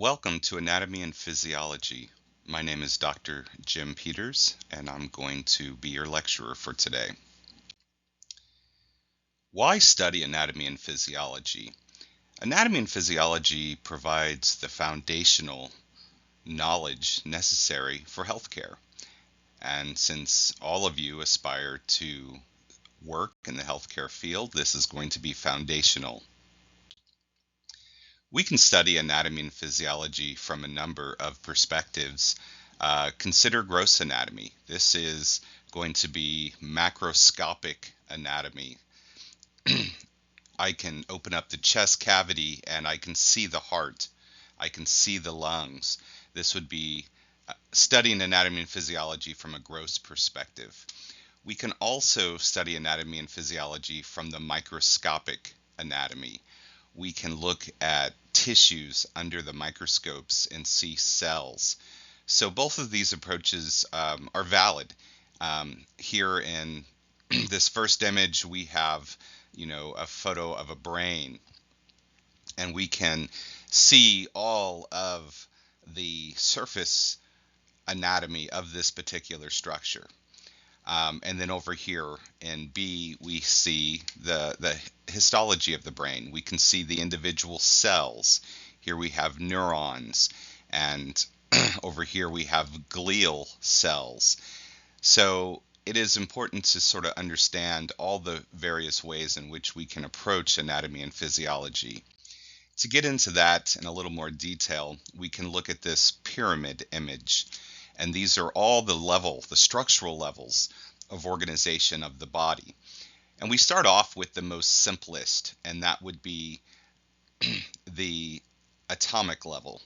Welcome to Anatomy and Physiology. My name is Dr. Jim Peters, and I'm going to be your lecturer for today. Why study anatomy and physiology? Anatomy and physiology provides the foundational knowledge necessary for healthcare. And since all of you aspire to work in the healthcare field, this is going to be foundational. We can study anatomy and physiology from a number of perspectives. Consider gross anatomy. This is going to be macroscopic anatomy. I can open up the chest cavity and I can see the heart. I can see the lungs. This would be studying anatomy and physiology from a gross perspective. We can also study anatomy and physiology from the microscopic anatomy. We can look at tissues under the microscopes and see cells. So both of these approaches are valid. Here in this first image, we have, a photo of a brain, and we can see all of the surface anatomy of this particular structure. And then over here in B, we see the histology of the brain. We can see the individual cells. Here we have neurons, and over here we have glial cells. So it is important to sort of understand all the various ways in which we can approach anatomy and physiology. To get into that in a little more detail, we can look at this pyramid image. And these are all the structural levels of organization of the body. And we start off with the most simplest, and that would be the atomic level.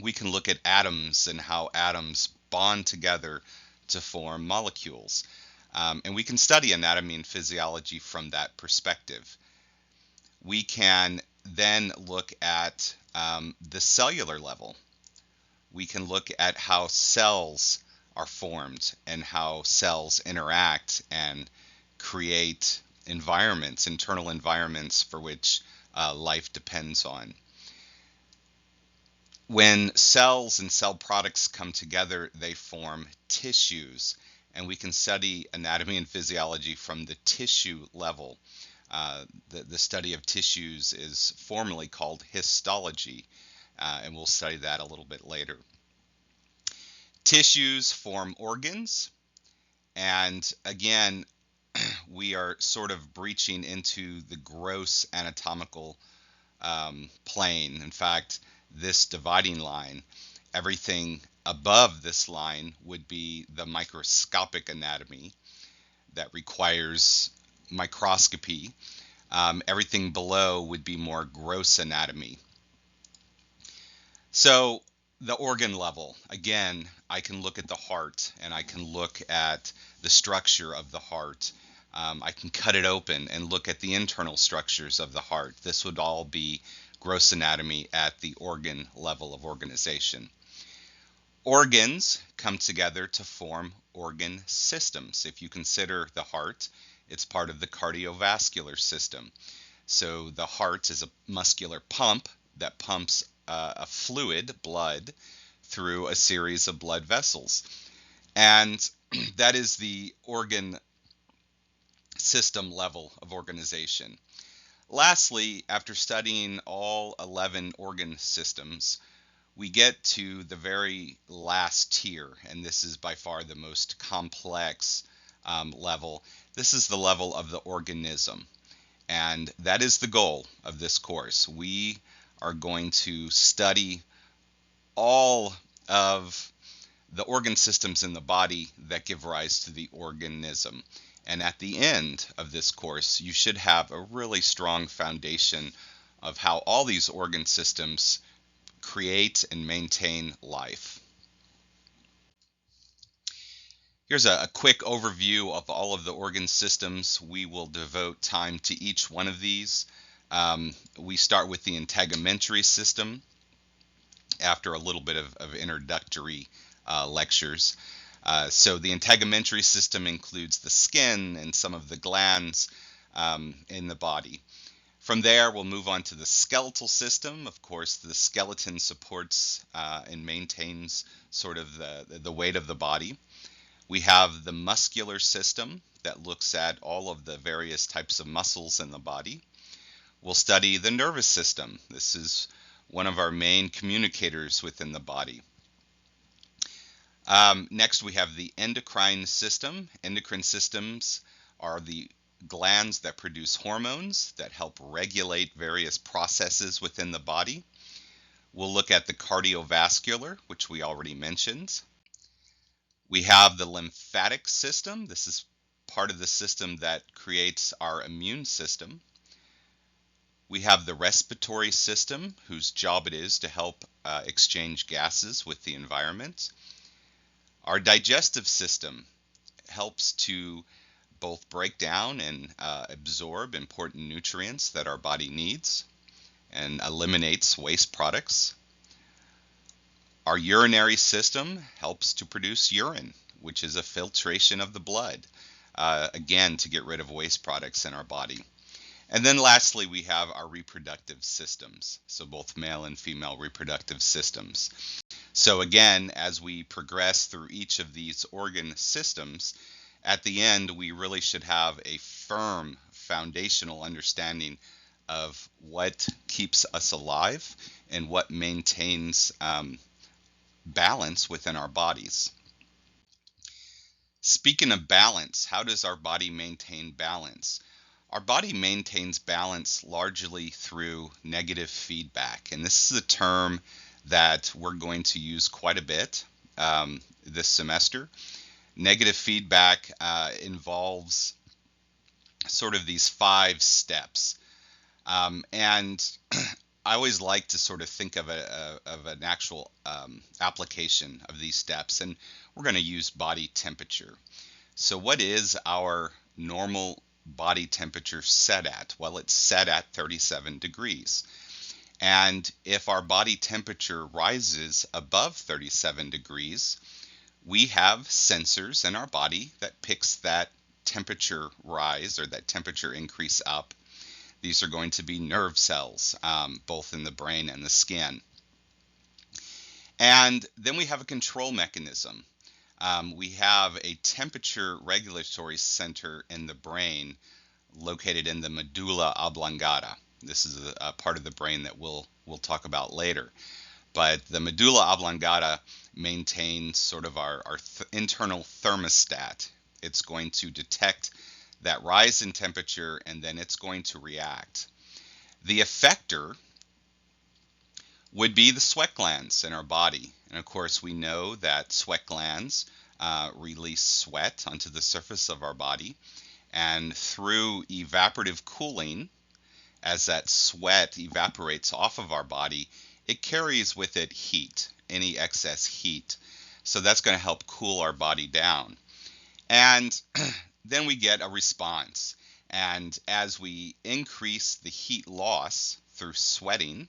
We can look at atoms and how atoms bond together to form molecules. And we can study anatomy and physiology from that perspective. We can then look at the cellular level. We can look at how cells are formed and how cells interact and create environments, internal environments for which life depends on. When cells and cell products come together, they form tissues, and we can study anatomy and physiology from the tissue level. The study of tissues is formally called histology, and we'll study that a little bit later. Tissues form organs, and again, we are sort of breaching into the gross anatomical plane. In fact, this dividing line, everything above this line would be the microscopic anatomy that requires microscopy. Everything below would be more gross anatomy. So the organ level, again, I can look at the heart and I can look at the structure of the heart. I can cut it open and look at the internal structures of the heart. This would all be gross anatomy at the organ level of organization. Organs come together to form organ systems. If you consider the heart, it's part of the cardiovascular system. So the heart is a muscular pump that pumps a fluid, blood, through a series of blood vessels. And that is the organ system level of organization. Lastly, after studying all 11 organ systems, we get to the very last tier, and this is by far the most complex level. This is the level of the organism, and that is the goal of this course. We are going to study all of the organ systems in the body that give rise to the organism. And at the end of this course, you should have a really strong foundation of how all these organ systems create and maintain life. Here's a quick overview of all of the organ systems. We will devote time to each one of these. We start with the integumentary system after a little bit of introductory lectures. So the integumentary system includes the skin and some of the glands in the body. From there, we'll move on to the skeletal system. Of course, the skeleton supports and maintains sort of the weight of the body. We have the muscular system that looks at all of the various types of muscles in the body. We'll study the nervous system. This is one of our main communicators within the body. Next, we have the endocrine system. Endocrine systems are the glands that produce hormones that help regulate various processes within the body. We'll look at the cardiovascular, which we already mentioned. We have the lymphatic system. This is part of the system that creates our immune system. We have the respiratory system, whose job it is to help exchange gases with the environment. Our digestive system helps to both break down and absorb important nutrients that our body needs and eliminates waste products. Our urinary system helps to produce urine, which is a filtration of the blood, again, to get rid of waste products in our body. And then lastly, we have our reproductive systems, so both male and female reproductive systems. So again, as we progress through each of these organ systems, at the end, we really should have a firm foundational understanding of what keeps us alive and what maintains balance within our bodies. Speaking of balance, how does our body maintain balance? Our body maintains balance largely through negative feedback, and this is a term that we're going to use quite a bit this semester. Negative feedback involves sort of these 5 steps, and I always like to sort of think of an actual application of these steps, and we're going to use body temperature. So what is our normal body temperature set at? Well, it's set at 37 degrees. And if our body temperature rises above 37 degrees, we have sensors in our body that picks that temperature rise or that temperature increase up. These are going to be nerve cells, both in the brain and the skin. And then we have a control mechanism. We have a temperature regulatory center in the brain located in the medulla oblongata. This is a part of the brain that we'll talk about later. But the medulla oblongata maintains sort of our internal thermostat. It's going to detect that rise in temperature, and then it's going to react. The effector would be the sweat glands in our body. And of course, we know that sweat glands release sweat onto the surface of our body. And through evaporative cooling, as that sweat evaporates off of our body, it carries with it heat, any excess heat. So that's going to help cool our body down. And then we get a response. And as we increase the heat loss through sweating,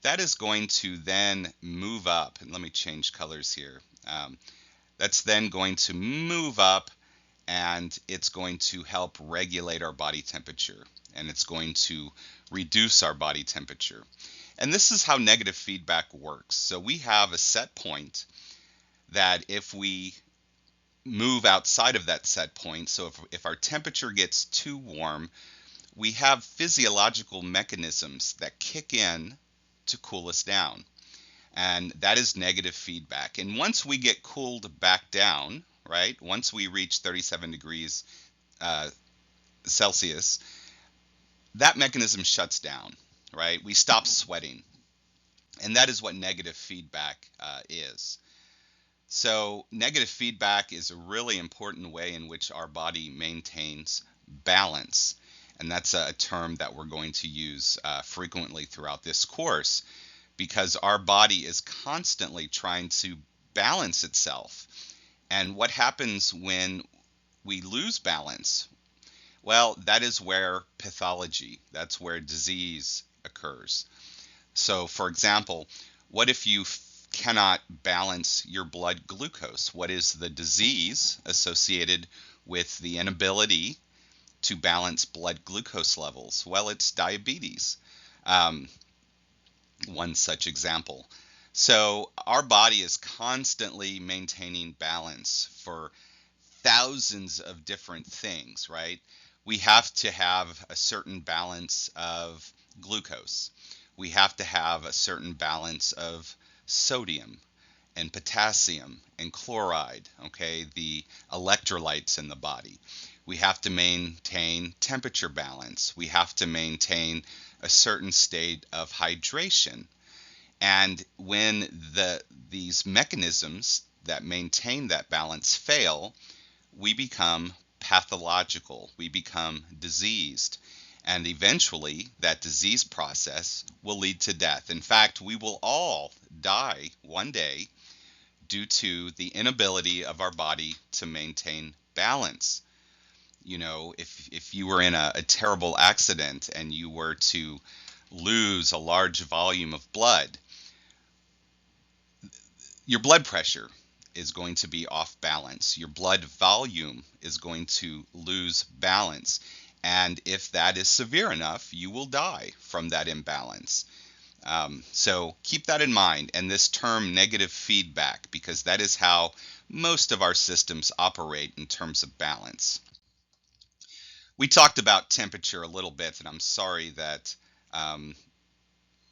that is going to then move up. And let me change colors here. That's then going to move up, and it's going to help regulate our body temperature. And it's going to reduce our body temperature. And this is how negative feedback works. So we have a set point that if we move outside of that set point, so if our temperature gets too warm, we have physiological mechanisms that kick in to cool us down. And that is negative feedback. And once we get cooled back down, right, once we reach 37 degrees Celsius, that mechanism shuts down, right? We stop sweating. And that is what negative feedback is. So negative feedback is a really important way in which our body maintains balance. And that's a term that we're going to use frequently throughout this course, because our body is constantly trying to balance itself. And what happens when we lose balance? Well, that is where pathology, that's where disease occurs. So, for example, what if you cannot balance your blood glucose? What is the disease associated with the inability to balance blood glucose levels? Well, it's diabetes, um, one such example. So our body is constantly maintaining balance for thousands of different things, right? We have to have a certain balance of glucose. We have to have a certain balance of sodium and potassium and chloride, okay, the electrolytes in the body. We have to maintain temperature balance. We have to maintain a certain state of hydration. And when these mechanisms that maintain that balance fail, we become pathological, we become diseased, and eventually that disease process will lead to death. In fact, we will all die one day due to the inability of our body to maintain balance. You know, if you were in a terrible accident and you were to lose a large volume of blood, your blood pressure is going to be off balance. Your blood volume is going to lose balance. And if that is severe enough, you will die from that imbalance. So keep that in mind, and this term negative feedback, because that is how most of our systems operate in terms of balance. We talked about temperature a little bit, and I'm sorry that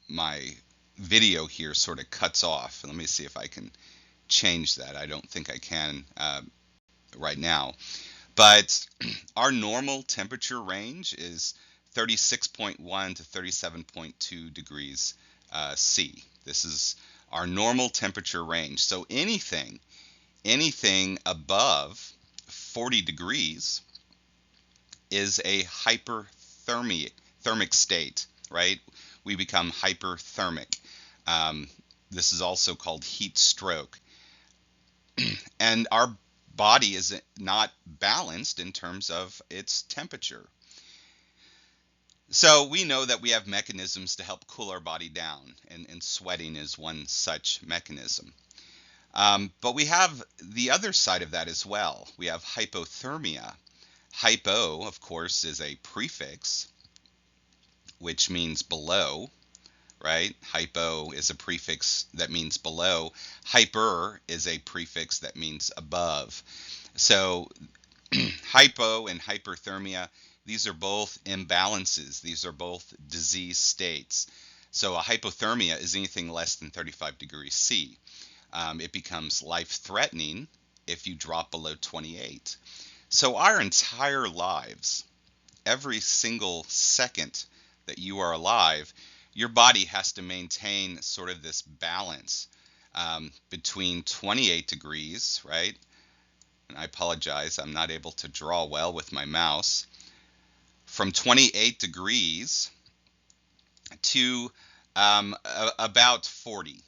my video here sort of cuts off. Let me see if I can change that. I don't think I can right now. But our normal temperature range is 36.1 to 37.2 degrees C. This is our normal temperature range. So anything above 40 degrees is a thermic state, right? We become hyperthermic. This is also called heat stroke. And our body is not balanced in terms of its temperature. So we know that we have mechanisms to help cool our body down, and sweating is one such mechanism. But we have the other side of that as well. We have hypothermia. Hypo, of course, is a prefix, which means below, right? Hypo is a prefix that means below. Hyper is a prefix that means above. So hypo and hyperthermia, these are both imbalances. These are both disease states. So a hypothermia is anything less than 35 degrees C. It becomes life-threatening if you drop below 28. So our entire lives, every single second that you are alive, your body has to maintain sort of this balance between 28 degrees, right? And I apologize, I'm not able to draw well with my mouse. From 28 degrees to about 40.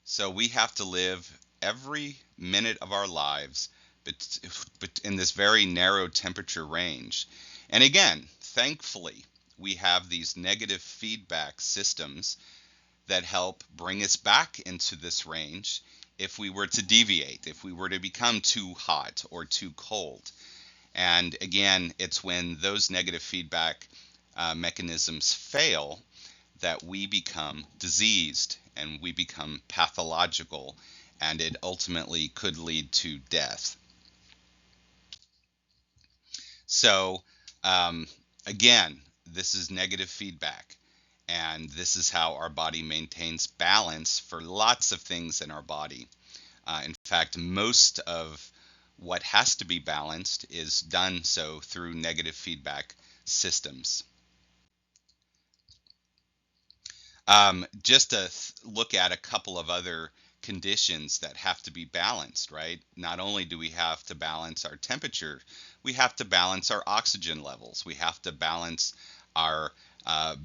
So we have to live every minute of our lives but in this very narrow temperature range. And again, thankfully, we have these negative feedback systems that help bring us back into this range if we were to deviate, if we were to become too hot or too cold. And again, it's when those negative feedback mechanisms fail that we become diseased and we become pathological, and it ultimately could lead to death. So again, this is negative feedback, and this is how our body maintains balance for lots of things in our body. In fact, most of what has to be balanced is done so through negative feedback systems. Just to look at a couple of other conditions that have to be balanced, right? Not only do we have to balance our temperature, we have to balance our oxygen levels. We have to balance our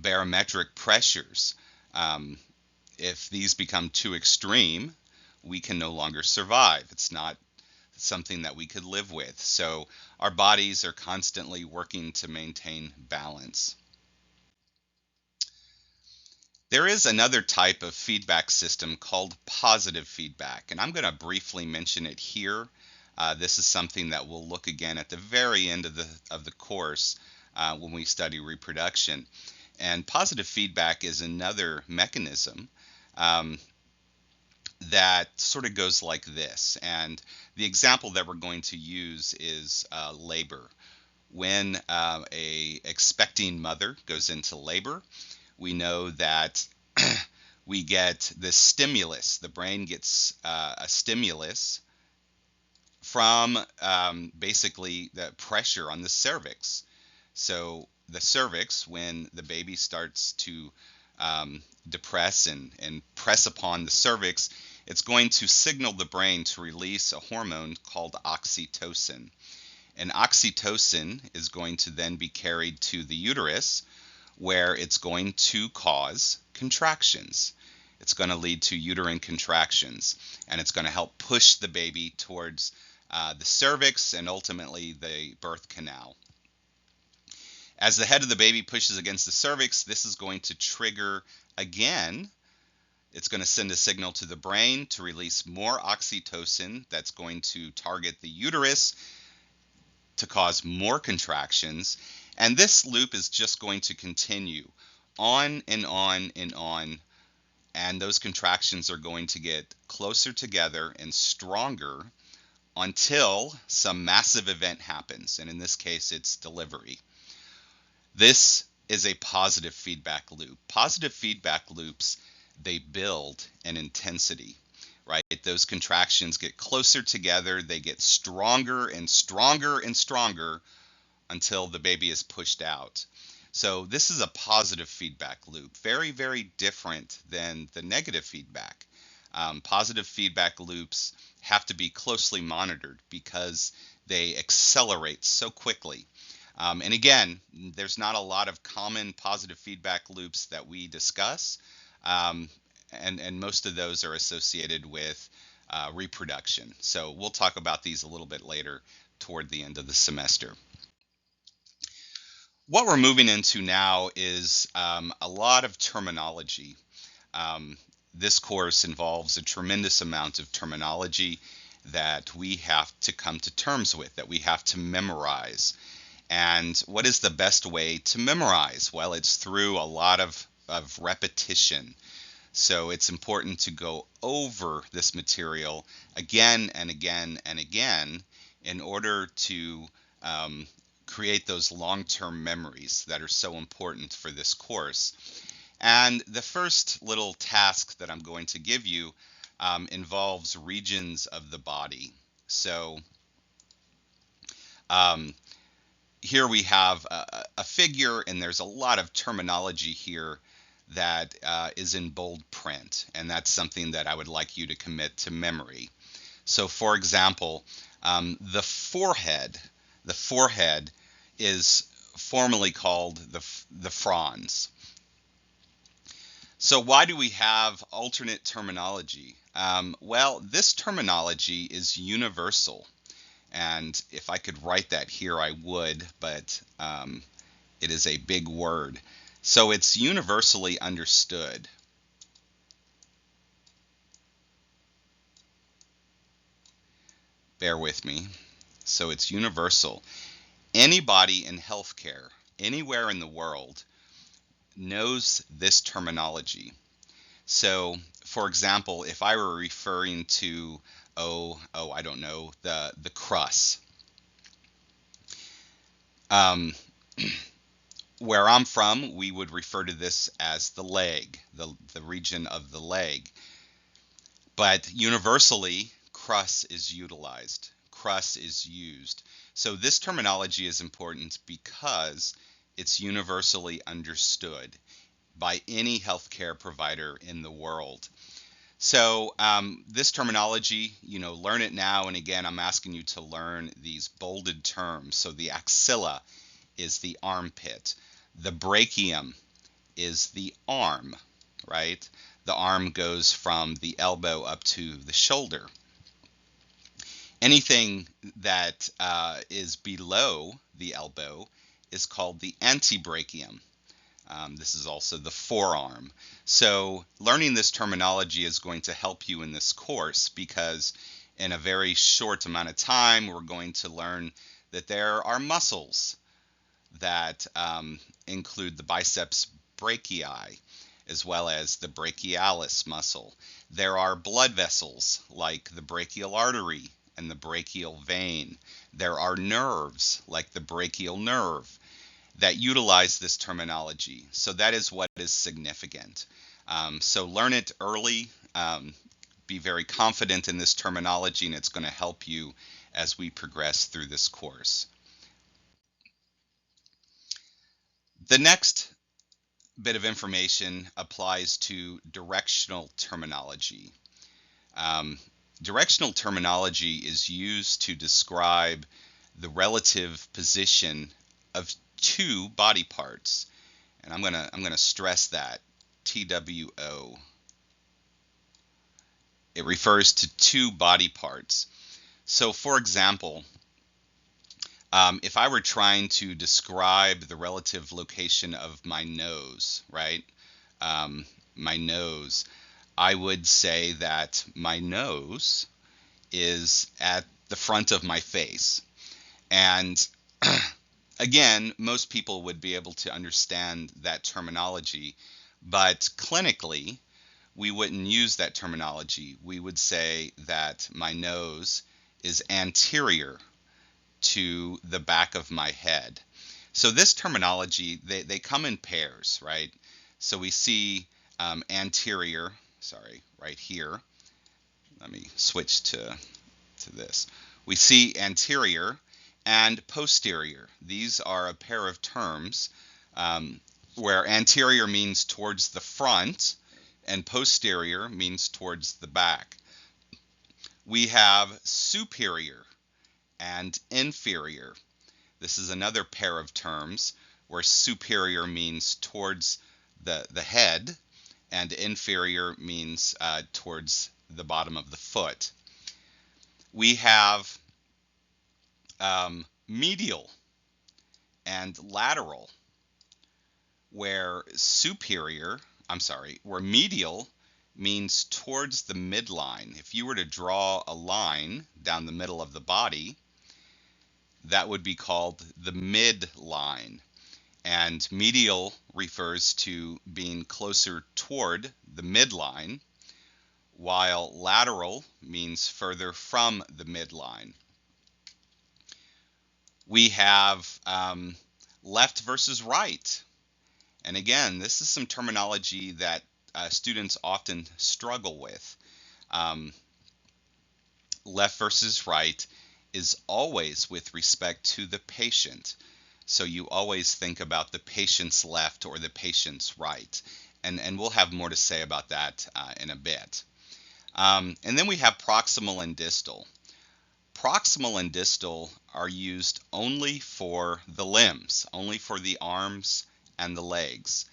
barometric pressures. If these become too extreme, we can no longer survive. It's not something that we could live with. So our bodies are constantly working to maintain balance. There is another type of feedback system called positive feedback, and I'm going to briefly mention it here. This is something that we'll look again at the very end of the course when we study reproduction. And positive feedback is another mechanism um, that sort of goes like this. And the example that we're going to use is labor. When a expecting mother goes into labor, we know that we get this stimulus. The brain gets a stimulus from basically the pressure on the cervix. So the cervix, when the baby starts to depress and press upon the cervix, it's going to signal the brain to release a hormone called oxytocin. And oxytocin is going to then be carried to the uterus, where it's going to cause contractions. It's going to lead to uterine contractions, and it's going to help push the baby towards the cervix and ultimately the birth canal. As the head of the baby pushes against the cervix, this is going to trigger again. It's going to send a signal to the brain to release more oxytocin that's going to target the uterus to cause more contractions. And this loop is just going to continue on and on and on. And those contractions are going to get closer together and stronger until some massive event happens. And in this case, it's delivery. This is a positive feedback loop. Positive feedback loops, they build an intensity, right? Those contractions get closer together, they get stronger and stronger and stronger until the baby is pushed out. So this is a positive feedback loop, very, very different than the negative feedback. Positive feedback loops have to be closely monitored because they accelerate so quickly. And again, there's not a lot of common positive feedback loops that we discuss, and most of those are associated with reproduction. So we'll talk about these a little bit later toward the end of the semester. What we're moving into now is a lot of terminology. This course involves a tremendous amount of terminology that we have to come to terms with, that we have to memorize. And what is the best way to memorize? Well, it's through a lot of repetition. So it's important to go over this material again and again and again in order to create those long-term memories that are so important for this course. And the first little task that I'm going to give you involves regions of the body. So here we have a figure, and there's a lot of terminology here that is in bold print, and that's something that I would like you to commit to memory. So for example, the forehead is formally called the frons. So why do we have alternate terminology? Well, this terminology is universal. And if I could write that here, I would, but it is a big word. So it's universally understood. Bear with me. So it's universal. Anybody in healthcare, anywhere in the world, knows this terminology. So, for example, if I were referring to, I don't know, the crus. Where I'm from, we would refer to this as the leg, the region of the leg. But universally, crus is utilized. Crus is used. So this terminology is important because it's universally understood by any healthcare provider in the world. So this terminology, learn it now. And again, I'm asking you to learn these bolded terms. So the axilla is the armpit. The brachium is the arm, right? The arm goes from the elbow up to the shoulder. Anything that is below the elbow is called the antebrachium. This is also the forearm. So learning this terminology is going to help you in this course because In a very short amount of time, we're going to learn that there are muscles that include the biceps brachii, as well as the brachialis muscle. There are blood vessels like the brachial artery and the brachial vein. There are nerves like the brachial nerve that utilize this terminology. So that is what is significant. So learn it early. Be very confident in this terminology, and it's going to help you as we progress through this course. The next bit of information applies to directional terminology. Directional terminology is used to describe the relative position of two body parts, and I'm gonna stress that TWO. It refers to two body parts. So, for example, if I were trying to describe the relative location of my nose, right? My nose, I would say that my nose is at the front of my face. And again, most people would be able to understand that terminology, but clinically, we wouldn't use that terminology. We would say that my nose is anterior to the back of my head. So this terminology, they come in pairs, right? So we see anterior, right here. Let me switch to this. We see anterior and posterior. These are a pair of terms where anterior means towards the front and posterior means towards the back. We have superior and inferior. This is another pair of terms where superior means towards the head and inferior means towards the bottom of the foot. We have medial and lateral, where medial means towards the midline. If you were to draw a line down the middle of the body, that would be called the midline. And medial refers to being closer toward the midline, while lateral means further from the midline. We have left versus right. And again, this is some terminology that students often struggle with. Left versus right is always with respect to the patient. So you always think about the patient's left or the patient's right. And we'll have more to say about that in a bit. And then we have proximal and distal. Proximal and distal are used only for the limbs, only for the arms and the legs.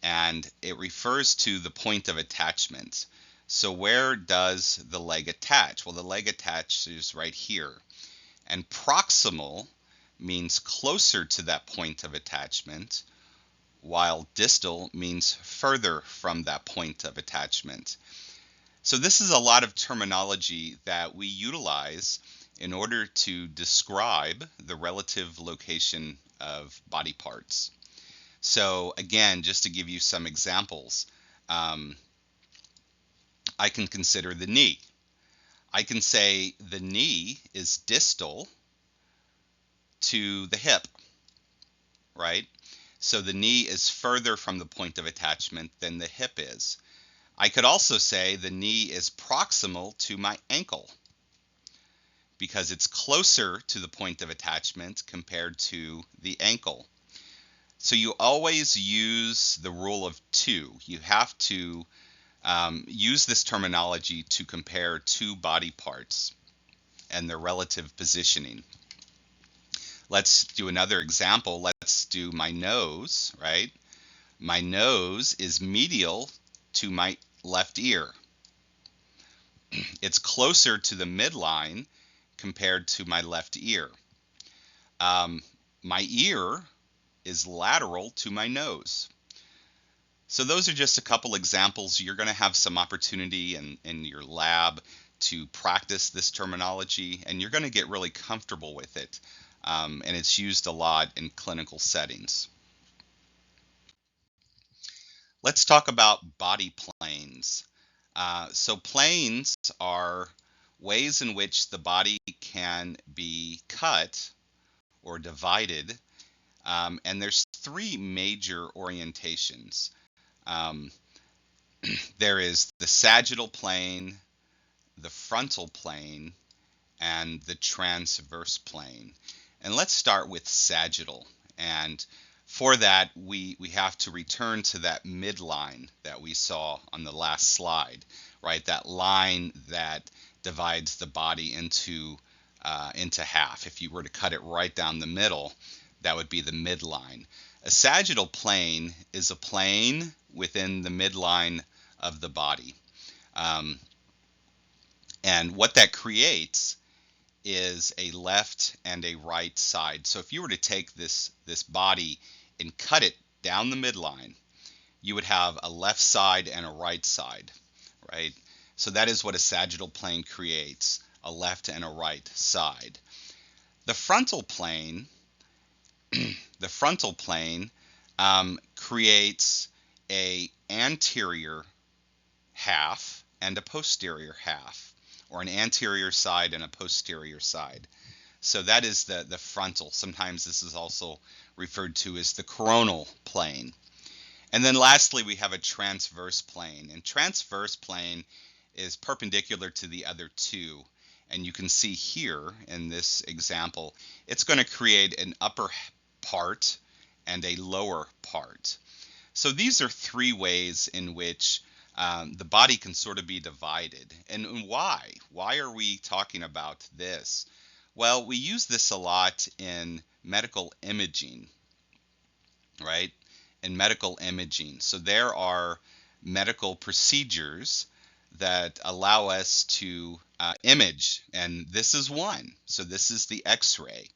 And it refers to the point of attachment. So where does the leg attach? Well, the leg attaches right here. And proximal means closer to that point of attachment, while distal means further from that point of attachment. So this is a lot of terminology that we utilize in order to describe the relative location of body parts. So again, just to give you some examples, I can consider the knee. I can say the knee is distal to the hip, right? So the knee is further from the point of attachment than the hip is. I could also say the knee is proximal to my ankle because it's closer to the point of attachment compared to the ankle. So you always use the rule of two. You have to use this terminology to compare two body parts and their relative positioning. Let's do another example. Let's do my nose, right? My nose is medial to my left ear. It's closer to the midline compared to my left ear. My ear is lateral to my nose. So those are just a couple examples. You're going to have some opportunity in your lab to practice this terminology, and you're going to get really comfortable with it. And it's used a lot in clinical settings. Let's talk about body planes. So planes are ways in which the body can be cut or divided, and there's three major orientations. Um, there is the sagittal plane, the frontal plane, and the transverse plane. And let's start with sagittal. And for that, we have to return to that midline that we saw on the last slide, right? That line that divides the body into half. If you were to cut it right down the middle, that would be the midline. A sagittal plane is a plane within the midline of the body. And what that creates is a left and a right side. So if you were to take this body and cut it down the midline, you would have a left side and a right side, right? So that is what a sagittal plane creates, a left and a right side. The frontal plane, creates a anterior half and a posterior half, or an anterior side and a posterior side. So that is the frontal. Sometimes this is also referred to as the coronal plane. And then lastly, we have a transverse plane. And transverse plane is perpendicular to the other two. And you can see here in this example, it's going to create an upper part and a lower part. So these are three ways in which the body can sort of be divided. And why? Why are we talking about this? Well, we use this a lot in medical imaging, right? In medical imaging. So there are medical procedures that allow us to image, and this is one. So this is the X-ray.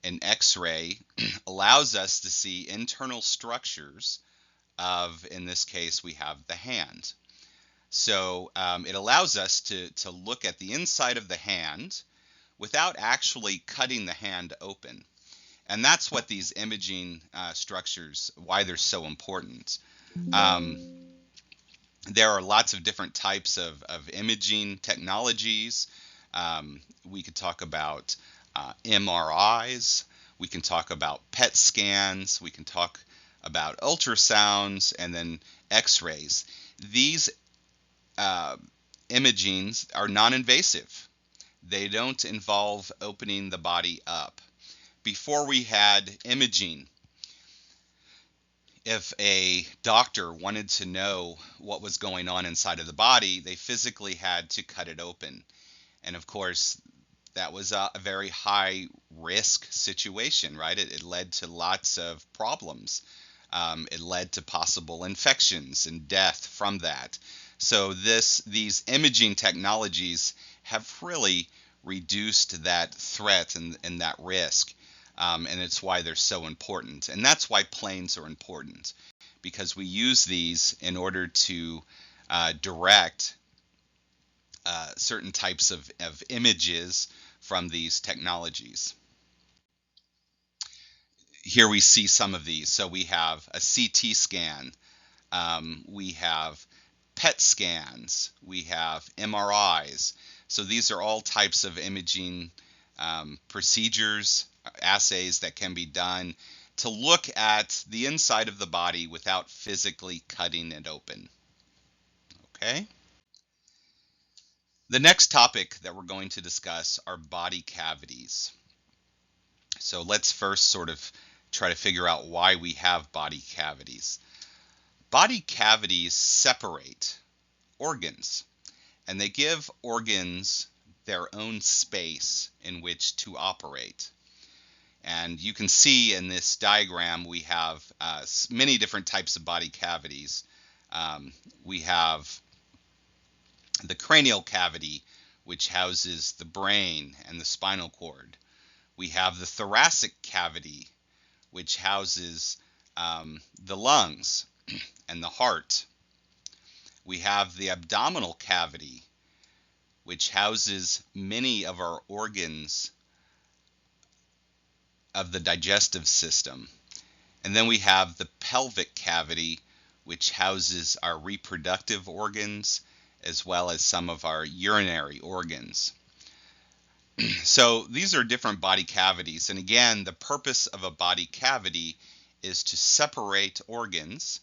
An X-ray allows us to see internal structures of, in this case, we have the hand. So it allows us to look at the inside of the hand without actually cutting the hand open. And that's what these imaging structures, why they're so important. There are lots of different types of imaging technologies. We could talk about MRIs. We can talk about PET scans. We can talk about ultrasounds, and then X-rays. These imagings are non-invasive. They don't involve opening the body up. Before we had imaging, if a doctor wanted to know what was going on inside of the body, they physically had to cut it open. And of course, that was a very high risk situation, right? It led to lots of problems. It led to possible infections and death from that. So these imaging technologies have really reduced that threat and that risk. And it's why they're so important. And that's why planes are important, because we use these in order to direct certain types of images from these technologies. Here we see some of these. So we have a CT scan, we have PET scans, we have MRIs. So these are all types of imaging procedures, assays that can be done to look at the inside of the body without physically cutting it open. Okay? The next topic that we're going to discuss are body cavities. So let's first sort of try to figure out why we have body cavities. Body cavities separate organs, and they give organs their own space in which to operate. And you can see in this diagram we have many different types of body cavities. We have the cranial cavity, which houses the brain and the spinal cord. We have the thoracic cavity, which houses the lungs and the heart. We have the abdominal cavity, which houses many of our organs of the digestive system. And then we have the pelvic cavity, which houses our reproductive organs as well as some of our urinary organs. So these are different body cavities. And again, the purpose of a body cavity is to separate organs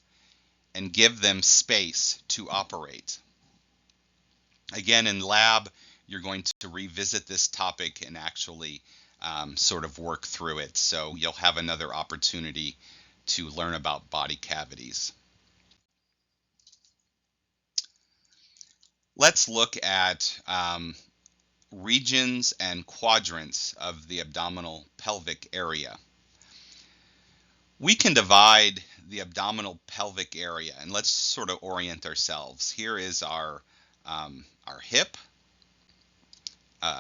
and give them space to operate. Again, in lab, you're going to revisit this topic and actually sort of work through it. So you'll have another opportunity to learn about body cavities. Let's look at regions and quadrants of the abdominal pelvic area. We can divide the abdominal pelvic area, and let's sort of orient ourselves. Here is our hip.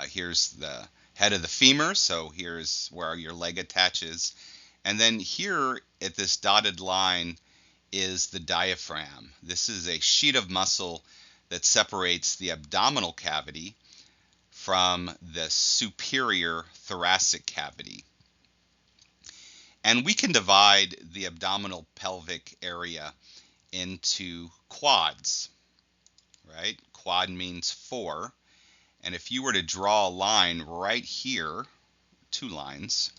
Here's the head of the femur, so here's where your leg attaches. And then here at this dotted line is the diaphragm. This is a sheet of muscle that separates the abdominal cavity from the superior thoracic cavity. And we can divide the abdominal pelvic area into quads, right? Quad means 4. And if you were to draw a line right here, 2 lines,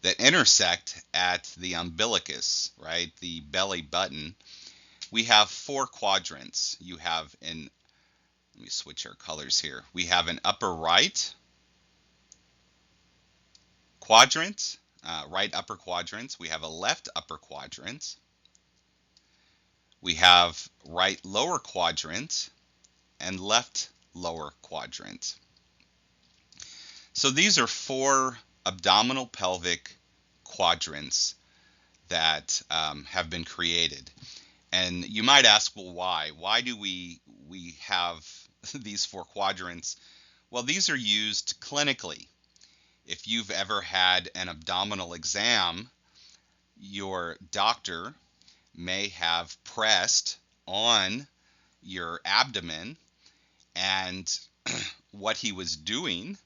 that intersect at the umbilicus, right, the belly button, we have 4 quadrants. You have an, let me switch our colors here. We have an upper right quadrant, right upper quadrant. We have a left upper quadrant. We have right lower quadrant and left lower quadrant. So these are 4 abdominal pelvic quadrants that have been created. And you might ask, well, why? Why do we have these 4 quadrants? Well, these are used clinically. If you've ever had an abdominal exam, your doctor may have pressed on your abdomen, and what he was doing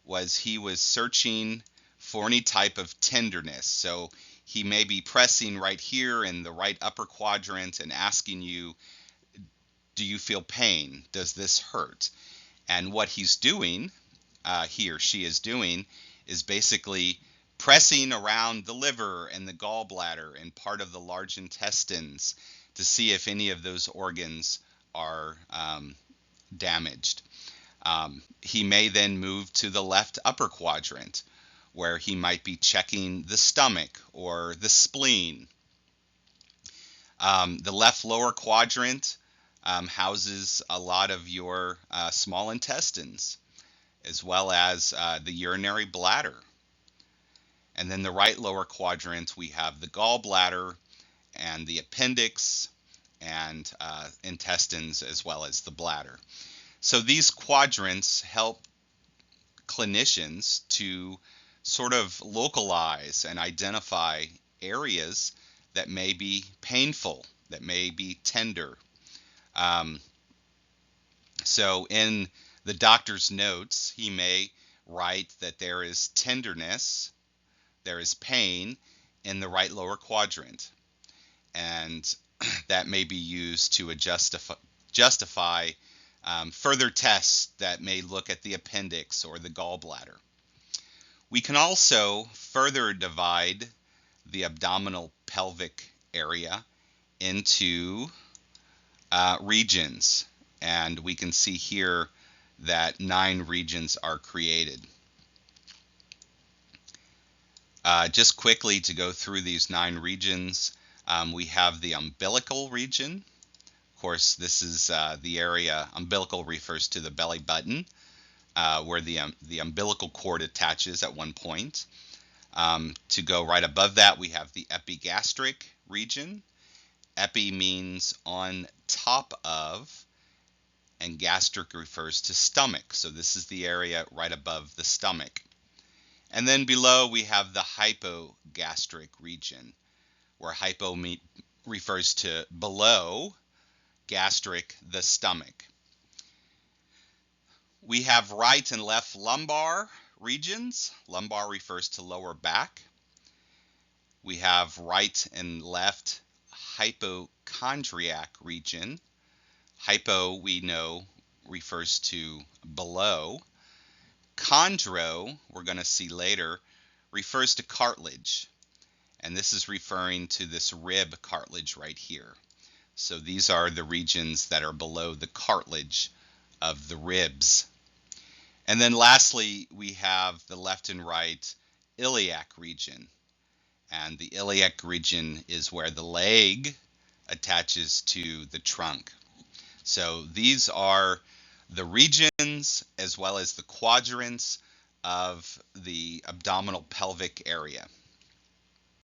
was he was searching for any type of tenderness. So he may be pressing right here in the right upper quadrant and asking you, do you feel pain? Does this hurt? And what he's doing, he or she is doing, is basically pressing around the liver and the gallbladder and part of the large intestines to see if any of those organs are damaged. He may then move to the left upper quadrant, where he might be checking the stomach or the spleen. The left lower quadrant houses a lot of your small intestines, as well as the urinary bladder. And then the right lower quadrant, we have the gallbladder and the appendix and intestines, as well as the bladder. So these quadrants help clinicians to sort of localize and identify areas that may be painful, that may be tender. So in the doctor's notes, he may write that there is tenderness, there is pain in the right lower quadrant. And that may be used to justify further tests that may look at the appendix or the gallbladder. We can also further divide the abdominal pelvic area into regions, and we can see here that 9 regions are created. Just quickly to go through these 9 regions, we have the umbilical region. Of course, this is the area, umbilical refers to the belly button, where the umbilical cord attaches at one point. To go right above that, we have the epigastric region. Epi means on top of, and gastric refers to stomach. So this is the area right above the stomach. And then below we have the hypogastric region, where hypo refers to below, gastric, the stomach. We have right and left lumbar regions. Lumbar refers to lower back. We have right and left hypochondriac region. Hypo, we know, refers to below. Chondro, we're going to see later, refers to cartilage. And this is referring to this rib cartilage right here. So these are the regions that are below the cartilage of the ribs. And then lastly, we have the left and right iliac region. And the iliac region is where the leg attaches to the trunk. So these are the regions as well as the quadrants of the abdominal pelvic area.